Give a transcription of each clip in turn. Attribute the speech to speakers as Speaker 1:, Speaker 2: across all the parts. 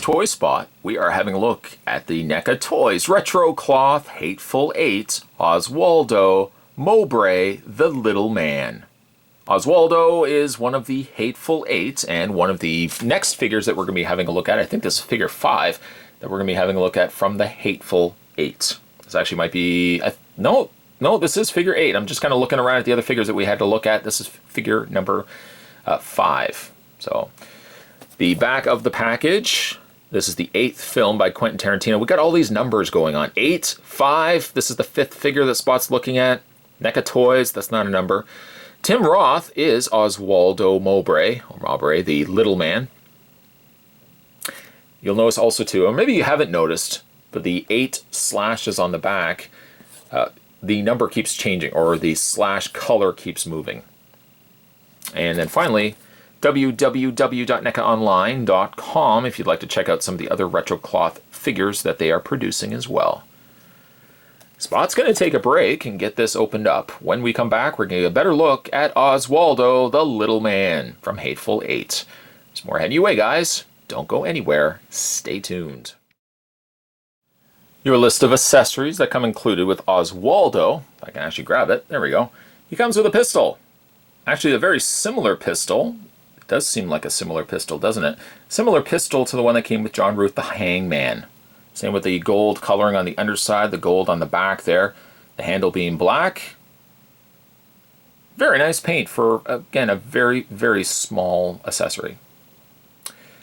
Speaker 1: toy spot, we are having a look at the NECA Toys Retro Cloth Hateful 8 Oswaldo Mobray the Little Man. Oswaldo is one of the Hateful 8 and one of the next figures that we're going to be having a look at. I think this is figure 5 that we're going to be having a look at from the Hateful 8. This actually might be... No, this is figure 8. I'm just kind of looking around at the other figures that we had to look at. This is figure number 5. So... the back of the package, this is the 8th film by Quentin Tarantino. We got all these numbers going on. 8, 5, this is the 5th figure that Spot's looking at. NECA Toys, that's not a number. Tim Roth is Oswaldo Mobray, or Mobray, the little man. You'll notice also too, or maybe you haven't noticed, but the 8 slashes on the back, the number keeps changing, or the slash color keeps moving. And then finally, www.necaonline.com if you'd like to check out some of the other retro cloth figures that they are producing as well. Spot's going to take a break and get this opened up. When we come back, we're going to get a better look at Oswaldo the Little Man from Hateful 8. There's more heading your way, guys. Don't go anywhere. Stay tuned. Your list of accessories that come included with Oswaldo. If I can actually grab it. There we go. He comes with a pistol. Actually, a very similar pistol. Does seem like a similar pistol, doesn't it? Similar pistol to the one that came with John Ruth, the Hangman. Same with the gold coloring on the underside, the gold on the back there, the handle being black. Very nice paint for, again, a very, very small accessory.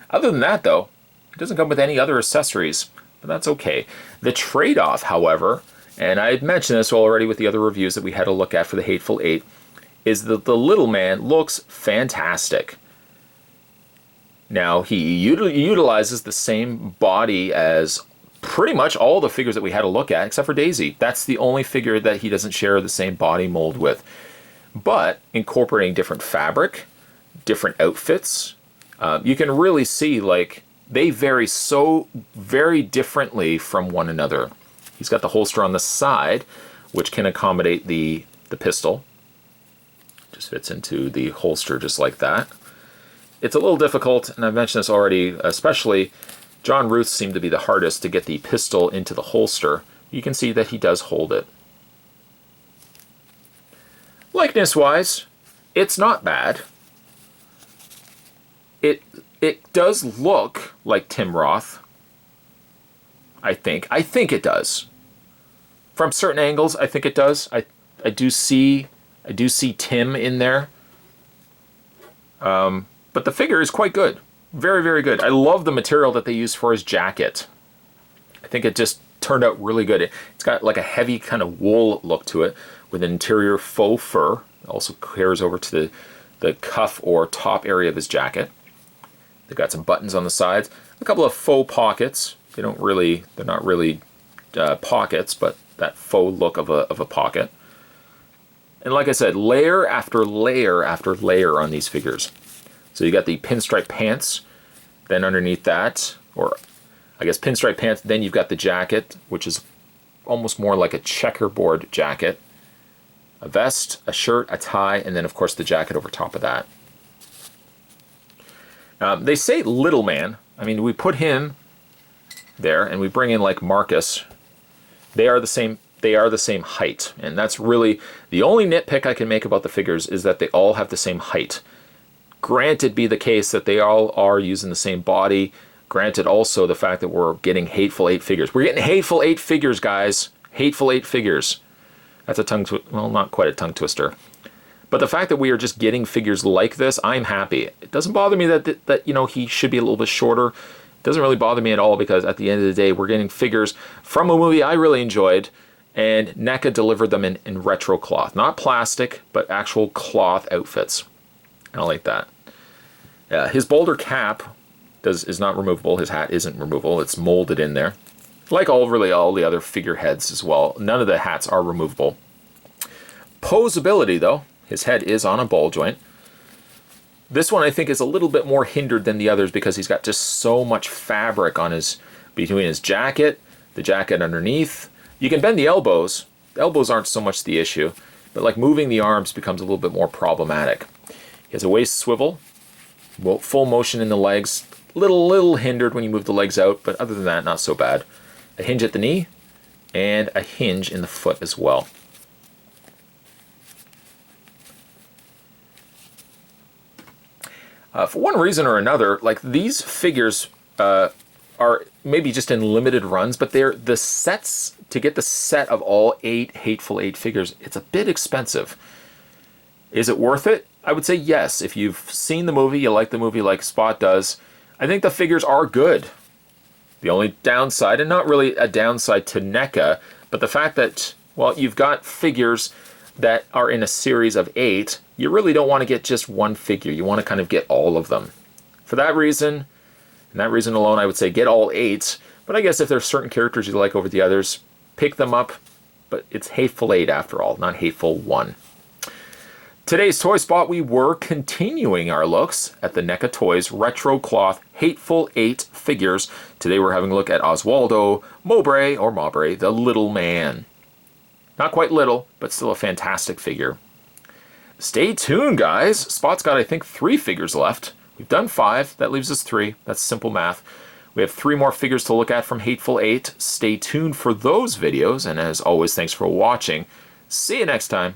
Speaker 1: Other than that, though, it doesn't come with any other accessories, but that's okay. The trade-off, however, and I had mentioned this already with the other reviews that we had a look at for the Hateful 8, is that the little man looks fantastic. Now, he utilizes the same body as pretty much all the figures that we had to look at, except for Daisy. That's the only figure that he doesn't share the same body mold with. But incorporating different fabric, different outfits, you can really see, like, they vary so very differently from one another. He's got the holster on the side, which can accommodate the pistol. Just fits into the holster just like that. It's a little difficult, and I've mentioned this already, especially John Ruth seemed to be the hardest to get the pistol into the holster. You can see that he does hold it. Likeness-wise, it's not bad. It does look like Tim Roth, I think. I think it does. From certain angles, I think it does. I do see Tim in there. But the figure is quite good. Very, very good. I love the material that they used for his jacket. I think it just turned out really good. It's got like a heavy kind of wool look to it with an interior faux fur. It also carries over to the cuff or top area of his jacket. They've got some buttons on the sides. A couple of faux pockets. They're not really pockets, but that faux look of a pocket. And like I said, layer after layer after layer on these figures. So you got the pinstripe pants, then underneath that, or I guess pinstripe pants, then you've got the jacket, which is almost more like a checkerboard jacket. A vest, a shirt, a tie, and then of course the jacket over top of that. They say little man. I mean, we put him there and we bring in like Marcus. They are the same height, and that's really the only nitpick I can make about the figures is that they all have the same height. Granted be the case that they all are using the same body. Granted also the fact that we're getting Hateful 8 figures. We're getting Hateful 8 figures, guys. Hateful 8 figures. That's a well, not quite a tongue twister. But the fact that we are just getting figures like this, I'm happy. It doesn't bother me that you know, he should be a little bit shorter. It doesn't really bother me at all because at the end of the day, we're getting figures from a movie I really enjoyed. And NECA delivered them in retro cloth. Not plastic, but actual cloth outfits. I like that. His boulder cap is not removable. His hat isn't removable. It's molded in there. Like really all the other figureheads as well. None of the hats are removable. Posability, though. His head is on a ball joint. This one I think is a little bit more hindered than the others because he's got just so much fabric on between his jacket, the jacket underneath. You can bend the elbows. The elbows aren't so much the issue, but like moving the arms becomes a little bit more problematic. He has a waist swivel, full motion in the legs, little hindered when you move the legs out, but other than that, not so bad. A hinge at the knee, and a hinge in the foot as well. For one reason or another, like these figures are maybe just in limited runs, but they're the sets, to get the set of all 8 Hateful 8 figures, it's a bit expensive. Is it worth it? I would say yes. If you've seen the movie, you like the movie like Spot does, I think the figures are good. The only downside, and not really a downside to NECA, but the fact that, well, you've got figures that are in a series of 8, you really don't want to get just one figure. You want to kind of get all of them. For that reason, and that reason alone, I would say get all 8. But I guess if there's certain characters you like over the others, pick them up. But it's Hateful 8 after all, not Hateful 1. Today's Toy Spot, we were continuing our looks at the NECA Toys Retro Cloth Hateful 8 figures. Today we're having a look at Oswaldo, Mobray, the little man. Not quite little, but still a fantastic figure. Stay tuned, guys. Spot's got, I think, 3 figures left. We've done 5. That leaves us 3. That's simple math. We have 3 more figures to look at from Hateful 8. Stay tuned for those videos. And as always, thanks for watching. See you next time.